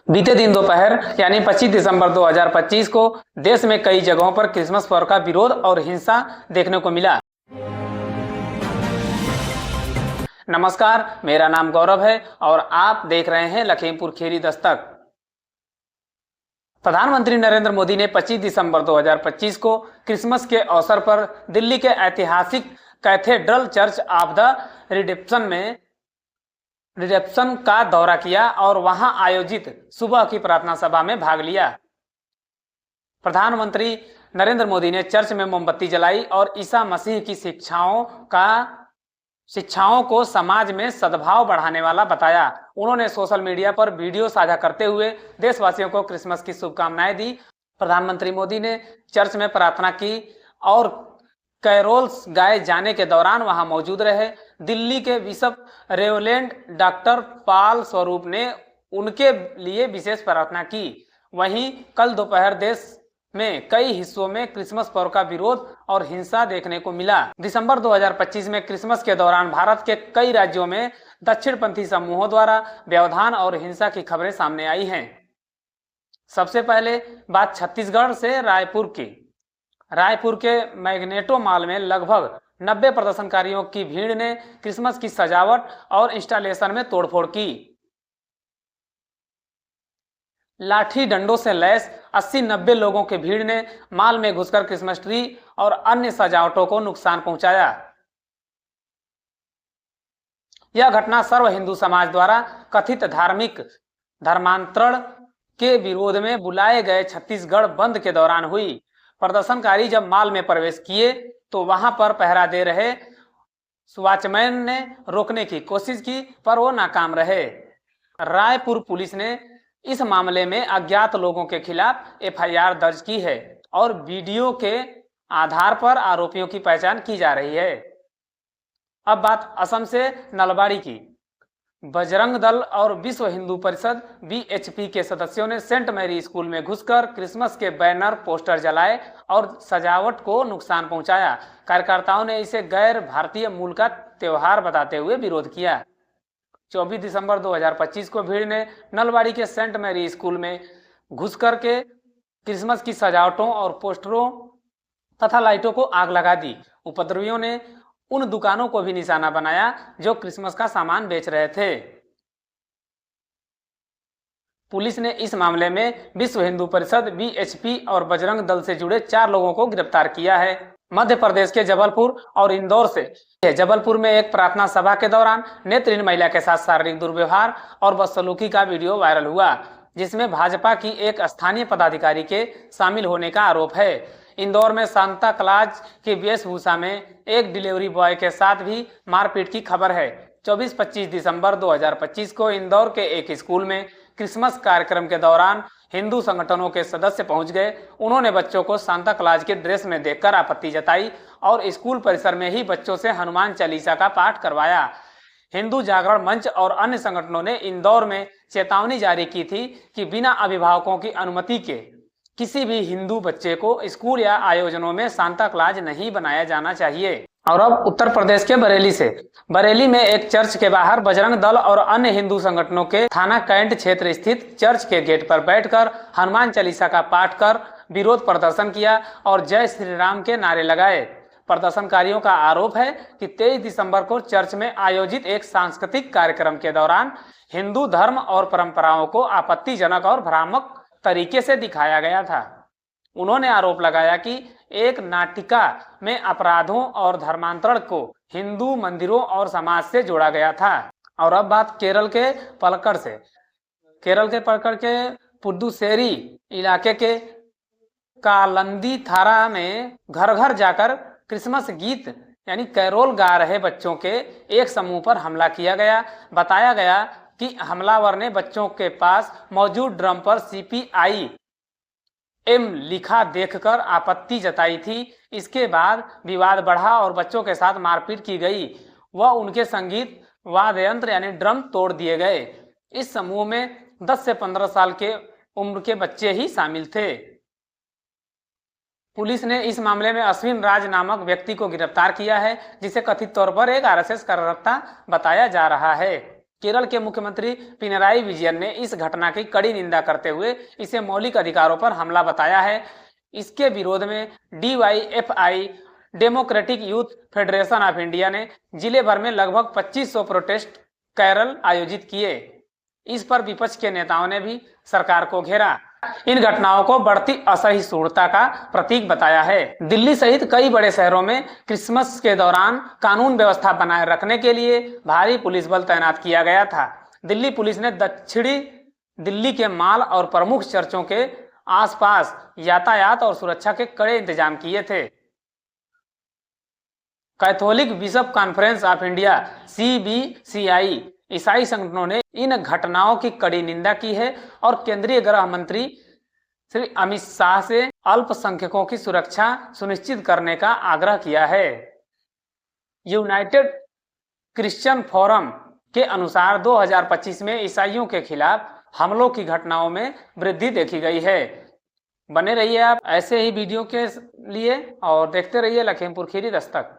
बीते दिन दोपहर यानी 25 दिसंबर 2025 को देश में कई जगहों पर क्रिसमस पर्व का विरोध और हिंसा देखने को मिला। नमस्कार, मेरा नाम गौरव है और आप देख रहे हैं लखीमपुर खीरी दस्तक। प्रधानमंत्री नरेंद्र मोदी ने 25 दिसंबर 2025 को क्रिसमस के अवसर पर दिल्ली के ऐतिहासिक cathedral church of the redemption का दौरा किया और वहां आयोजित सुबह की प्रार्थना सभा में भाग लिया। प्रधानमंत्री नरेंद्र मोदी ने चर्च में मोमबत्ती जलाई और ईसा मसीह की शिक्षाओं को समाज में सद्भाव बढ़ाने वाला बताया। उन्होंने सोशल मीडिया पर वीडियो साझा करते हुए देशवासियों को क्रिसमस की शुभकामनाएं दी। प्रधानमंत्री मोदी ने चर्च में प्रार्थना की और कैरोल्स गाए जाने के दौरान वहां मौजूद रहे। दिल्ली के बिशप रेवरेंड डॉक्टर पॉल स्वरूप ने उनके लिए विशेष प्रार्थना की। वहीं कल दोपहर देश में कई हिस्सों में क्रिसमस पर्व का विरोध और हिंसा देखने को मिला। दिसंबर 2025 में क्रिसमस के दौरान भारत के कई राज्यों में दक्षिणपंथी समूहों द्वारा व्यवधान और हिंसा की खबरें सामने आई हैं। सबसे पहले बात छत्तीसगढ़ से रायपुर के मैग्नेटो मॉल में लगभग 90 प्रदर्शनकारियों की भीड़ ने क्रिसमस की सजावट और इंस्टॉलेशन में तोड़फोड़ की। लाठी डंडों से लैस 80-90 लोगों की भीड़ ने मॉल में घुसकर क्रिसमस ट्री और अन्य सजावटों को नुकसान पहुंचाया। यह घटना सर्व हिंदू समाज द्वारा कथित धार्मिक धर्मांतरण के विरोध में बुलाए गए छत्तीसगढ़ बंद के दौरान हुई। प्रदर्शनकारी जब मॉल में प्रवेश किए तो वहां पर पहरा दे रहे वॉचमैन ने रोकने की कोशिश की, पर वो नाकाम रहे। रायपुर पुलिस ने इस मामले में अज्ञात लोगों के खिलाफ एफआईआर दर्ज की है और वीडियो के आधार पर आरोपियों की पहचान की जा रही है। अब बात असम से नलबाड़ी की। बजरंग दल और विश्व हिंदू परिषद वीएचपी के सदस्यों ने सेंट मैरी स्कूल में घुसकर क्रिसमस के बैनर पोस्टर जलाए और सजावट को नुकसान पहुंचाया। कार्यकर्ताओं ने इसे गैर भारतीय मूल का त्योहार बताते हुए विरोध किया। 24 दिसंबर 2025 को भीड़ ने नलबाड़ी के सेंट मैरी स्कूल में घुसकर के क्रिसमस की सजावटों और पोस्टरों तथा लाइटों को आग लगा दी। उपद्रवियों ने उन दुकानों को भी निशाना बनाया जो क्रिसमस का सामान बेच रहे थे। पुलिस ने इस मामले में विश्व हिंदू परिषद वीएचपी और बजरंग दल से जुड़े 4 लोगों को गिरफ्तार किया है। मध्य प्रदेश के जबलपुर और इंदौर से जबलपुर में एक प्रार्थना सभा के दौरान नेत्रहीन महिला के साथ शारीरिक दुर्व्यवहार और बदसलूकी का वीडियो वायरल हुआ, जिसमें भाजपा की एक स्थानीय पदाधिकारी के शामिल होने का आरोप है। इंदौर में सांता क्लॉज की वेशभूषा में एक डिलीवरी बॉय के साथ भी मारपीट की खबर है। 24-25 दिसंबर 2025 को इंदौर के एक स्कूल में क्रिसमस कार्यक्रम के दौरान हिंदू संगठनों के सदस्य पहुंच गए। उन्होंने बच्चों को सांता क्लॉज के ड्रेस में देखकर आपत्ति जताई और स्कूल परिसर में ही बच्चों से हनुमान चालीसा का पाठ करवाया। हिंदू जागरण मंच और अन्य संगठनों ने इंदौर में चेतावनी जारी की थी कि बिना अभिभावकों की अनुमति के किसी भी हिंदू बच्चे को स्कूल या आयोजनों में सांता क्लॉज नहीं बनाया जाना चाहिए। और अब उत्तर प्रदेश के बरेली में एक चर्च के बाहर बजरंग दल और अन्य हिंदू संगठनों के थाना कैंट क्षेत्र स्थित चर्च के गेट पर बैठकर हनुमान चालीसा का पाठ कर विरोध प्रदर्शन किया और जय श्री राम के नारे लगाए। प्रदर्शनकारियों का आरोप है कि 23 दिसंबर को चर्च में आयोजित एक सांस्कृतिक कार्यक्रम के दौरान हिंदू धर्म और परंपराओं को आपत्तिजनक और भ्रामक तरीके से दिखाया गया था। उन्होंने आरोप लगाया कि एक नाटिका में अपराधों और धर्मांतरण को हिंदू मंदिरों और समाज से जोड़ा गया था। और अब बात केरल के पलक्कड़ के पुदुचेरी इलाके के कालंदी थाना में घर घर जाकर क्रिसमस गीत यानी कैरोल गा रहे बच्चों के एक समूह पर हमला किया गया। बताया गया कि हमलावर ने बच्चों के पास मौजूद ड्रम पर CPIM लिखा देखकर आपत्ति जताई थी। इसके बाद विवाद बढ़ा और बच्चों के साथ मारपीट की गई व उनके संगीत वाद्य यंत्र यानी ड्रम तोड़ दिए गए। इस समूह में 10 से 15 साल के उम्र के बच्चे ही शामिल थे। पुलिस ने इस मामले में अश्विन राज नामक व्यक्ति को गिरफ्तार किया है, जिसे कथित तौर पर एक RSS कार्यकर्ता बताया जा रहा है। केरल के मुख्यमंत्री पिनराई विजयन ने इस घटना की कड़ी निंदा करते हुए इसे मौलिक अधिकारों पर हमला बताया है। इसके विरोध में DYFI democratic youth federation of India ने जिले भर में लगभग 2500 प्रोटेस्ट कैरल आयोजित किए। इस पर विपक्ष के नेताओं ने भी सरकार को घेरा। इन घटनाओं को बढ़ती असहिष्णुता का प्रतीक बताया है। दिल्ली सहित कई बड़े शहरों में क्रिसमस के दौरान कानून व्यवस्था बनाए रखने के लिए भारी पुलिस बल तैनात किया गया था। दिल्ली पुलिस ने दक्षिणी दिल्ली के मॉल और प्रमुख चर्चों के आसपास यातायात और सुरक्षा के कड़े इंतजाम किए थे। Catholic bishop conference of India CBCI ईसाई संगठनों ने इन घटनाओं की कड़ी निंदा की है और केंद्रीय गृह मंत्री श्री अमित शाह से अल्पसंख्यकों की सुरक्षा सुनिश्चित करने का आग्रह किया है। यूनाइटेड क्रिश्चियन फोरम के अनुसार 2025 में ईसाइयों के खिलाफ हमलों की घटनाओं में वृद्धि देखी गई है। बने रहिए आप ऐसे ही वीडियो के लिए और देखते रहिए लखीमपुर खीरी दस्तक।